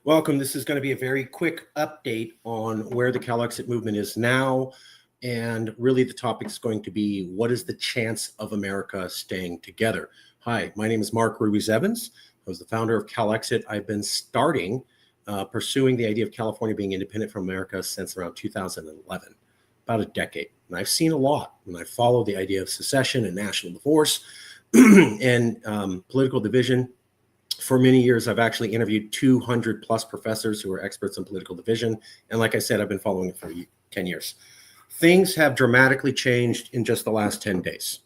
Welcome. This is going to be a very quick update on where the CalExit movement is now. And really the topic is going to be, what is the chance of America staying together? Hi, my name is Mark Ruiz-Evans. I was the founder of CalExit. I've been pursuing the idea of California being independent from America since around 2011, about a decade. And I've seen a lot, and I followed the idea of secession and national divorce and political division. For many years, I've actually interviewed 200 plus professors who are experts in political division. And like I said, I've been following it for 10 years. Things have dramatically changed in just the last 10 days.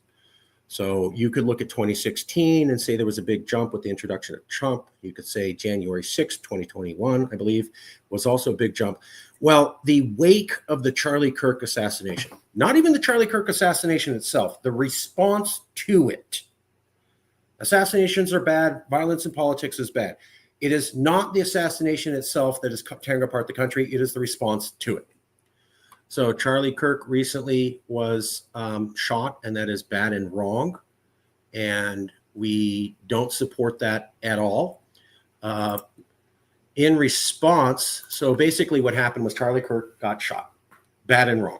So you could look at 2016 and say there was a big jump with the introduction of Trump. You could say January 6th, 2021, I believe, was also a big jump. Well, the wake of the Charlie Kirk assassination, not even the Charlie Kirk assassination itself, the response to it. Assassinations are bad. Violence in politics is bad. It is not the assassination itself that is tearing apart the country. It is the response to it. So Charlie Kirk recently was shot, and that is bad and wrong. And we don't support that at all. In response, so basically what happened was Charlie Kirk got shot. Bad and wrong.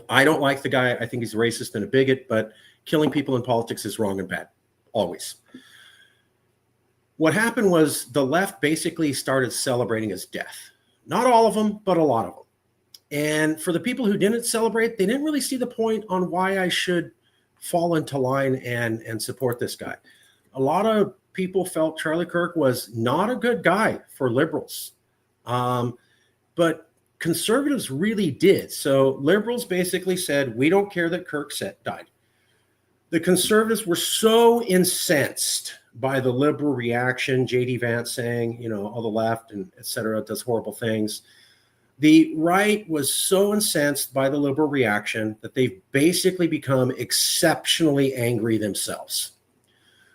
I don't like the guy. I think he's racist and a bigot, but killing people in politics is wrong and bad. Always. What happened was the left basically started celebrating his death. Not all of them, but a lot of them. And for the people who didn't celebrate, they didn't really see the point on why I should fall into line and support this guy. A lot of people felt Charlie Kirk was not a good guy for liberals. But conservatives really did. So liberals basically said, we don't care that Kirk died. The conservatives were so incensed by the liberal reaction, J.D. Vance saying, all the left and et cetera does horrible things. The right was so incensed by the liberal reaction that they've basically become exceptionally angry themselves.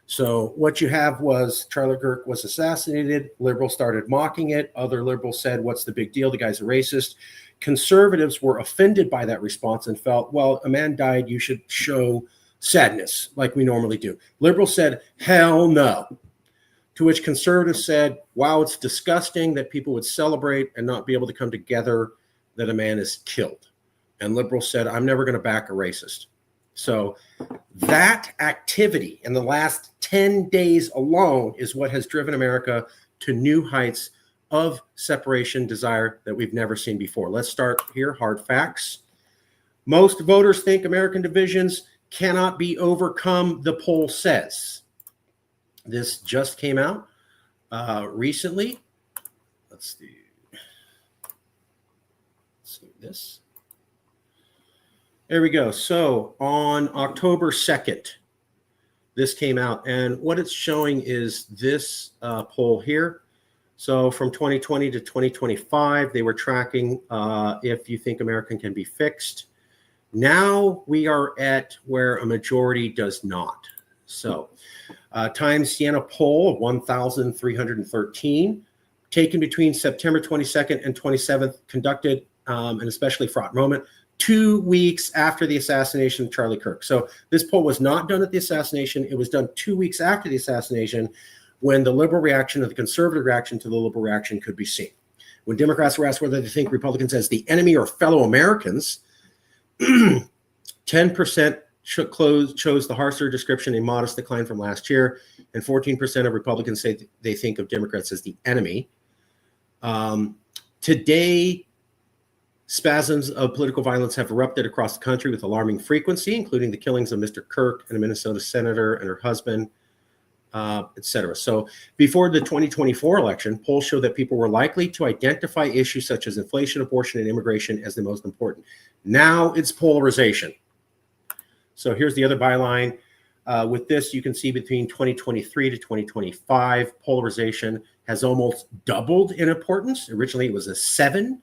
So what you have was Charlie Kirk was assassinated. Liberals started mocking it. Other liberals said, what's the big deal? The guy's a racist. Conservatives were offended by that response and felt, well, a man died. You should show sadness like we normally do. Liberals said, hell no. To which conservatives said, wow, it's disgusting that people would celebrate and not be able to come together that a man is killed. And liberals said, I'm never going to back a racist. So that activity in the last 10 days alone is what has driven America to new heights of separation desire that we've never seen before. Let's start here. Hard facts. Most voters think American divisions cannot be overcome, the poll says. This just came out recently. Let's see this. There we go. So on October 2nd, this came out. And what it's showing is this poll here. So from 2020 to 2025, they were tracking if you think America can be fixed. Now we are at where a majority does not. So Times Siena poll of 1,313, taken between September 22nd and 27th, conducted an especially fraught moment, 2 weeks after the assassination of Charlie Kirk. So this poll was not done at the assassination. It was done 2 weeks after the assassination, when the liberal reaction or the conservative reaction to the liberal reaction could be seen. When Democrats were asked whether they think Republicans as the enemy or fellow Americans, 10% chose the harsher description, a modest decline from last year, and 14% of Republicans say they think of Democrats as the enemy. Today, spasms of political violence have erupted across the country with alarming frequency, including the killings of Mr. Kirk and a Minnesota senator and her husband, etc. So before the 2024 election, polls show that people were likely to identify issues such as inflation, abortion, and immigration as the most important. Now it's polarization. So here's the other byline. With this, you can see between 2023 to 2025, polarization has almost doubled in importance. Originally, it was a 7.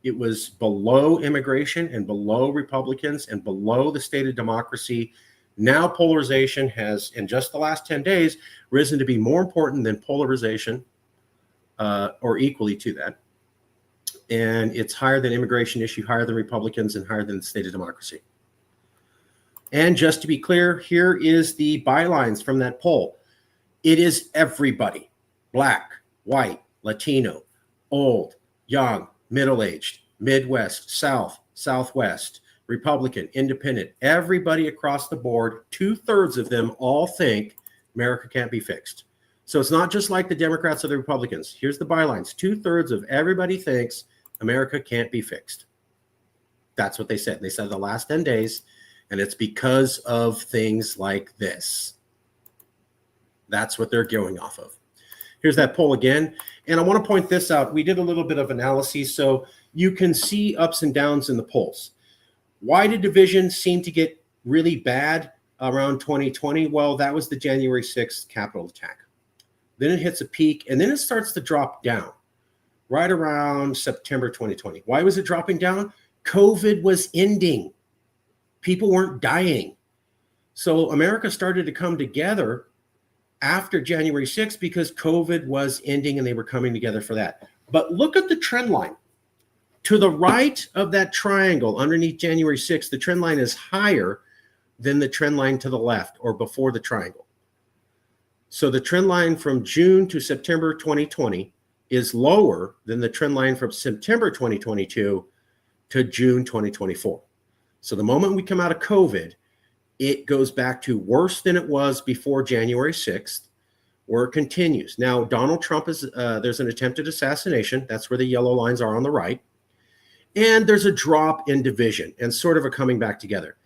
It was below immigration and below Republicans and below the state of democracy. Now polarization has, in just the last 10 days, risen to be more important than polarization, or equally to that. And it's higher than immigration issue, higher than Republicans, and higher than the state of democracy. And just to be clear, here is the bylines from that poll. It is everybody, black, white, Latino, old, young, middle-aged, Midwest, South, Southwest, Republican, Independent, everybody across the board, 2/3 of them all think America can't be fixed. So it's not just like the Democrats or the Republicans. Here's the bylines. 2/3 of everybody thinks America can't be fixed. That's what they said. They said the last 10 days, and it's because of things like this. That's what they're going off of. Here's that poll again. And I want to point this out. We did a little bit of analysis, so you can see ups and downs in the polls. Why did division seem to get really bad around 2020? Well, that was the January 6th Capitol attack. Then it hits a peak, and then it starts to drop down right around September 2020. Why was it dropping down? COVID was ending. People weren't dying. So America started to come together after January 6th because COVID was ending and they were coming together for that. But look at the trend line. To the right of that triangle underneath January 6th, the trend line is higher than the trend line to the left or before the triangle. So the trend line from June to September 2020 is lower than the trend line from September 2022 to June 2024. So the moment we come out of COVID, it goes back to worse than it was before January 6th, where it continues. Now, Donald Trump is, there's an attempted assassination. That's where the yellow lines are on the right. And there's a drop in division and sort of a coming back together.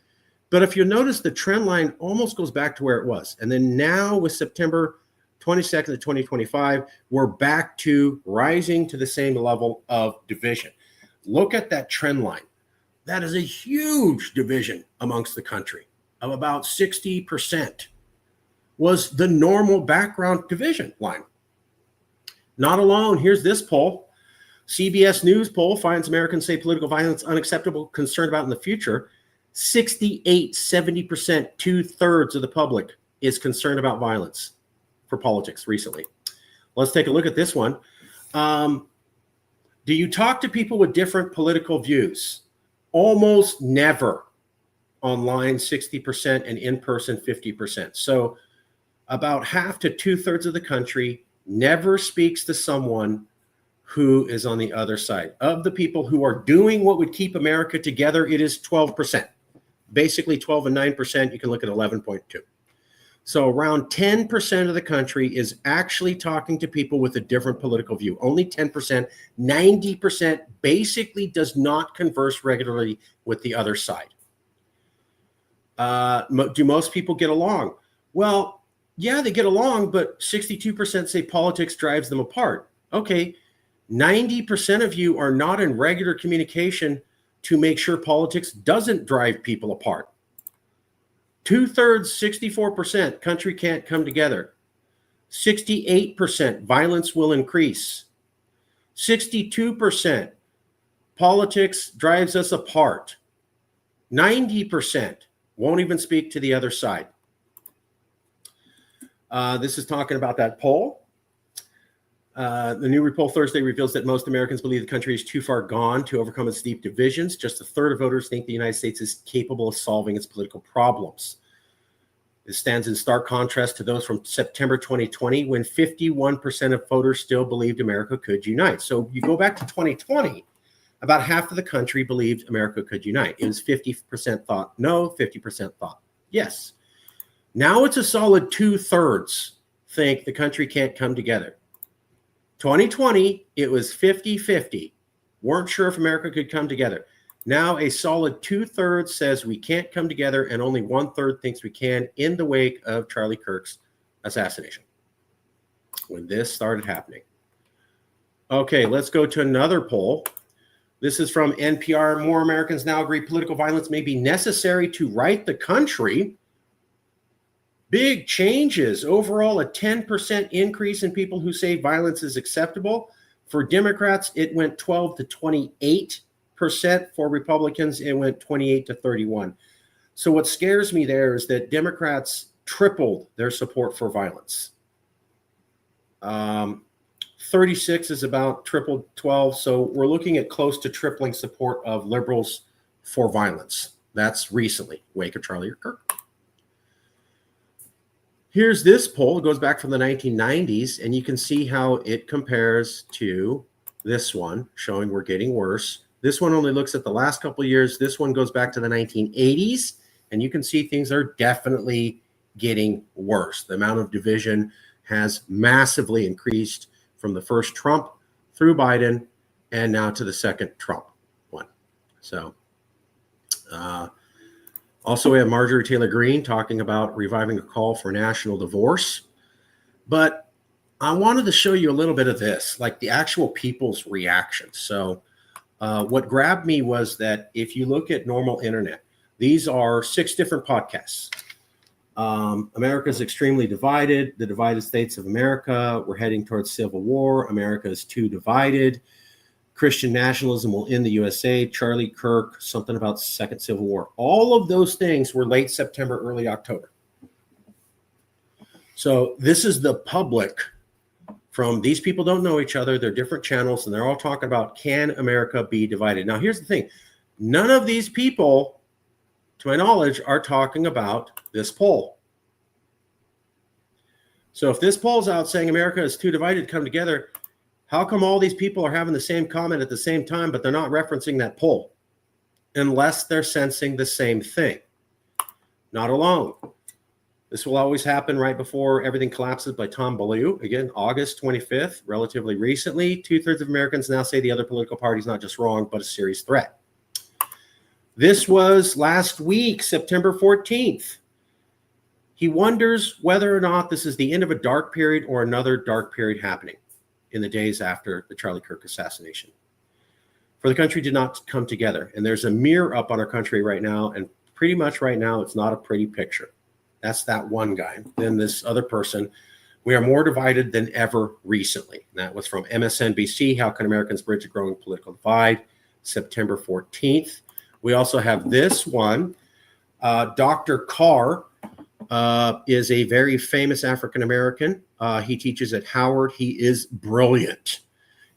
But if you notice, the trend line almost goes back to where it was. And then now with September 22nd of 2025, we're back to rising to the same level of division. Look at that trend line. That is a huge division amongst the country of about 60% was the normal background division line. Not alone. Here's this poll. CBS News poll finds Americans say political violence unacceptable, concerned about in the future. 68, 70%, 2/3 of the public is concerned about violence for politics recently. Let's take a look at this one. Do you talk to people with different political views? Almost never. Online, 60%, and in person, 50%. So about half to 2/3 of the country never speaks to someone who is on the other side. Of the people who are doing what would keep America together, it is 12%. Basically 12 and 9%, you can look at 11.2. So around 10% of the country is actually talking to people with a different political view. Only 10%, 90% basically does not converse regularly with the other side. Do most people get along? Well, yeah, they get along, but 62% say politics drives them apart. Okay, 90% of you are not in regular communication to make sure politics doesn't drive people apart. 2/3, 64%, country can't come together. 68%, violence will increase. 62%, politics drives us apart. 90% won't even speak to the other side. This is talking about that poll. The new poll Thursday reveals that most Americans believe the country is too far gone to overcome its deep divisions. Just 1/3 of voters think the United States is capable of solving its political problems. This stands in stark contrast to those from September 2020, when 51% of voters still believed America could unite. So you go back to 2020, about half of the country believed America could unite. It was 50% thought no, 50% thought yes. Now it's a solid 2/3 think the country can't come together. 2020, it was 50-50. Weren't sure if America could come together. Now a solid 2/3 says we can't come together, and only 1/3 thinks we can in the wake of Charlie Kirk's assassination, when this started happening. Okay, let's go to another poll. This is from NPR. More Americans now agree political violence may be necessary to right the country. Big changes. Overall, a 10% increase in people who say violence is acceptable. For Democrats, it went 12 to 28%. For Republicans, it went 28 to 31. So what scares me there is that Democrats tripled their support for violence. 36 is about triple 12. So we're looking at close to tripling support of liberals for violence. That's recently, wake of Charlie Kirk. Here's this poll. It goes back from the 1990s, and you can see how it compares to this one, showing we're getting worse. This one only looks at the last couple of years. This one goes back to the 1980s, and you can see things are definitely getting worse. The amount of division has massively increased from the first Trump through Biden and now to the second Trump one. So, also, we have Marjorie Taylor Greene talking about reviving a call for national divorce. But I wanted to show you a little bit of this, like the actual people's reactions. So what grabbed me was that if you look at normal internet, these are 6 different podcasts. America is extremely divided. The divided states of America. We're heading towards civil war. America is too divided. Christian nationalism will end the USA, Charlie Kirk, something about second civil war. All of those things were late September, early October. So this is the public from these people don't know each other. They're different channels, and they're all talking about, can America be divided? Now, here's the thing. None of these people, to my knowledge, are talking about this poll. So if this poll's out saying America is too divided to come together, how come all these people are having the same comment at the same time, but they're not referencing that poll? Unless they're sensing the same thing. Not alone. This will always happen right before everything collapses by Tom Bellew. Again, August 25th, relatively recently, 2/3 of Americans now say the other political party is not just wrong, but a serious threat. This was last week, September 14th. He wonders whether or not this is the end of a dark period or another dark period happening in the days after the Charlie Kirk assassination. For the country did not come together. And there's a mirror up on our country right now, and pretty much right now, it's not a pretty picture. That's that one guy. Then this other person, we are more divided than ever recently. And that was from MSNBC, How Can Americans Bridge a Growing Political Divide, September 14th. We also have this one. Dr. Carr is a very famous African-American. He teaches at Howard. He is brilliant.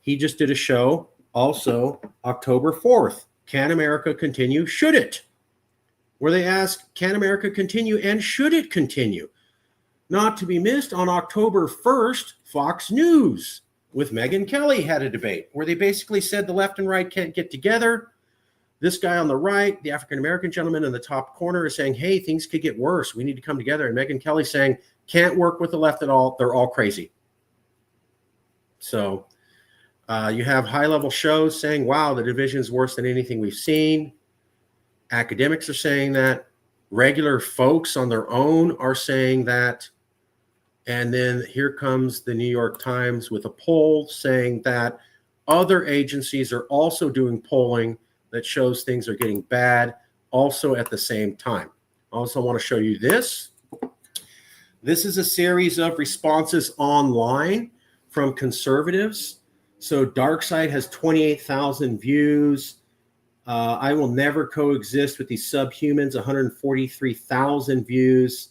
He just did a show also October 4th. Can America continue? Should it? Where they ask, can America continue and should it continue? Not to be missed, on October 1st, Fox News with Megyn Kelly had a debate where they basically said the left and right can't get together. This guy on the right, the African-American gentleman in the top corner, is saying, hey, things could get worse. We need to come together. And Megyn Kelly saying, can't work with the left at all. They're all crazy. So you have high-level shows saying, wow, the division is worse than anything we've seen. Academics are saying that. Regular folks on their own are saying that. And then here comes the New York Times with a poll saying that other agencies are also doing polling that shows things are getting bad also at the same time. I also want to show you this. This is a series of responses online from conservatives. So Darkside has 28,000 views. I Will Never Coexist with These Subhumans, 143,000 views.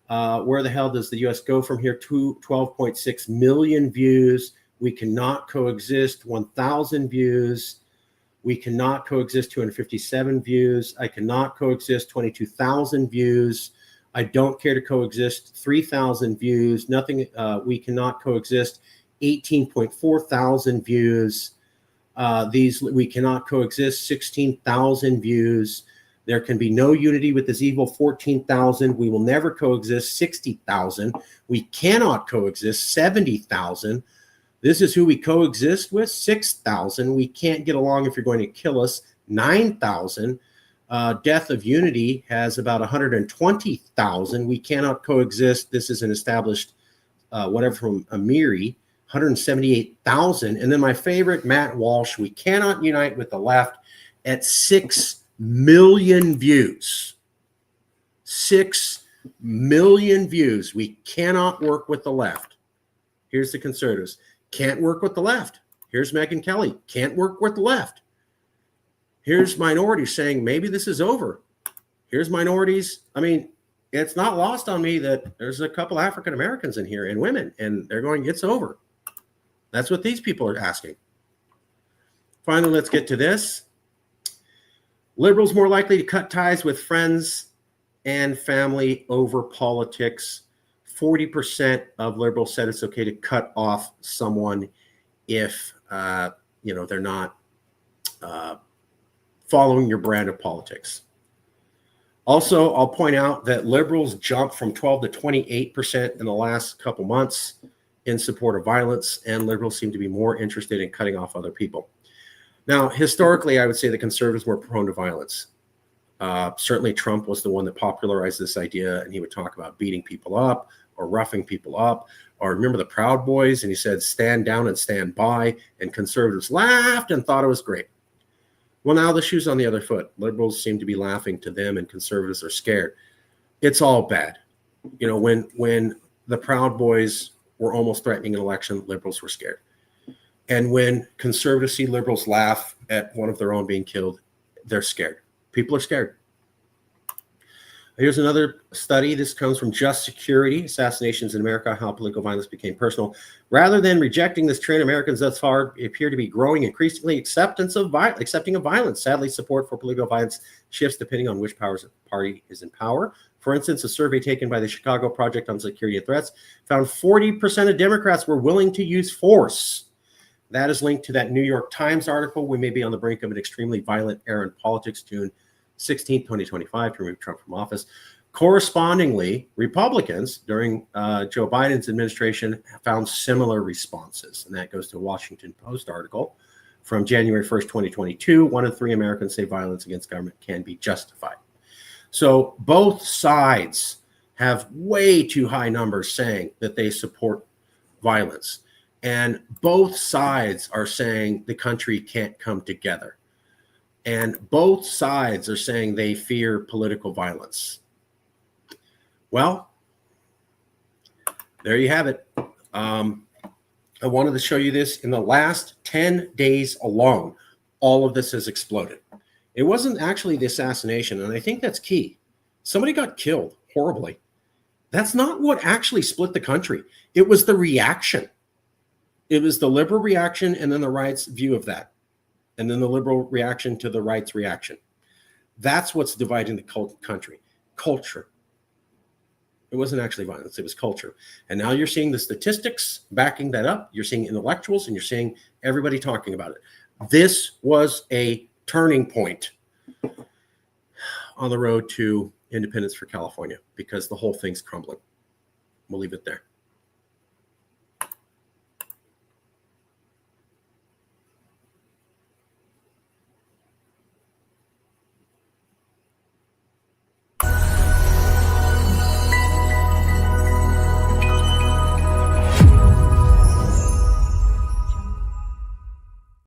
Where the hell does the U.S. go from here? 12.6 million views. We Cannot Coexist, 1,000 views. We Cannot Coexist, 257 views. I Cannot Coexist, 22,000 views. I Don't Care to Coexist, 3,000 views. Nothing. We Cannot Coexist, 18.4 thousand views. These We Cannot Coexist, 16,000 views. There Can Be No Unity with This Evil, 14,000. We Will Never Coexist, 60,000. We Cannot Coexist, 70,000. This Is Who We Coexist With, 6,000. We Can't Get Along If You're Going to Kill Us, 9,000. Death of Unity has about 120,000. We Cannot Coexist. This is an established whatever from Amiri, 178,000. And then my favorite, Matt Walsh, We Cannot Unite with the Left, at 6 million views. 6 million views. We cannot work with the left. Here's the conservatives. Can't work with the left. Here's Megyn Kelly. Can't work with the left. Here's minorities saying maybe this is over. Here's minorities. I mean, it's not lost on me that there's a couple African Americans in here and women, and they're going, it's over. That's what these people are asking. Finally, let's get to this. Liberals more likely to cut ties with friends and family over politics. 40% of liberals said it's okay to cut off someone if they're not following your brand of politics. Also, I'll point out that liberals jumped from 12 to 28% in the last couple months in support of violence, and liberals seem to be more interested in cutting off other people. Now, historically, I would say the conservatives were prone to violence. Certainly, Trump was the one that popularized this idea, and he would talk about beating people up or roughing people up. Or remember the Proud Boys, and he said, stand down and stand by, and conservatives laughed and thought it was great. Well, now the shoe's on the other foot. Liberals seem to be laughing to them, and conservatives are scared. It's all bad. When the Proud Boys were almost threatening an election, liberals were scared. And when conservatives see liberals laugh at one of their own being killed, they're scared. People are scared. Here's another study. This comes from Just Security, Assassinations in America, How Political Violence Became Personal. Rather than rejecting this trend, Americans thus far appear to be growing increasingly accepting of violence. Sadly, support for political violence shifts depending on which party is in power. For instance, a survey taken by the Chicago Project on Security and Threats found 40% of Democrats were willing to use force. That is linked to that New York Times article. We may be on the brink of an extremely violent era in politics, June 16, 2025, to remove Trump from office. Correspondingly, Republicans during Joe Biden's administration found similar responses. And that goes to a Washington Post article from January 1st, 2022. 1 in 3 Americans say violence against government can be justified. So both sides have way too high numbers saying that they support violence. And both sides are saying the country can't come together. And both sides are saying they fear political violence. Well, there you have it. I wanted to show you this. In the last 10 days alone, all of this has exploded. It wasn't actually the assassination, and I think that's key. Somebody got killed horribly. That's not what actually split the country. It was the reaction. It was the liberal reaction and then the right's view of that. And then the liberal reaction to the right's reaction. That's what's dividing the country. Culture. It wasn't actually violence. It was culture. And now you're seeing the statistics backing that up. You're seeing intellectuals and you're seeing everybody talking about it. This was a turning point on the road to independence for California because the whole thing's crumbling. We'll leave it there.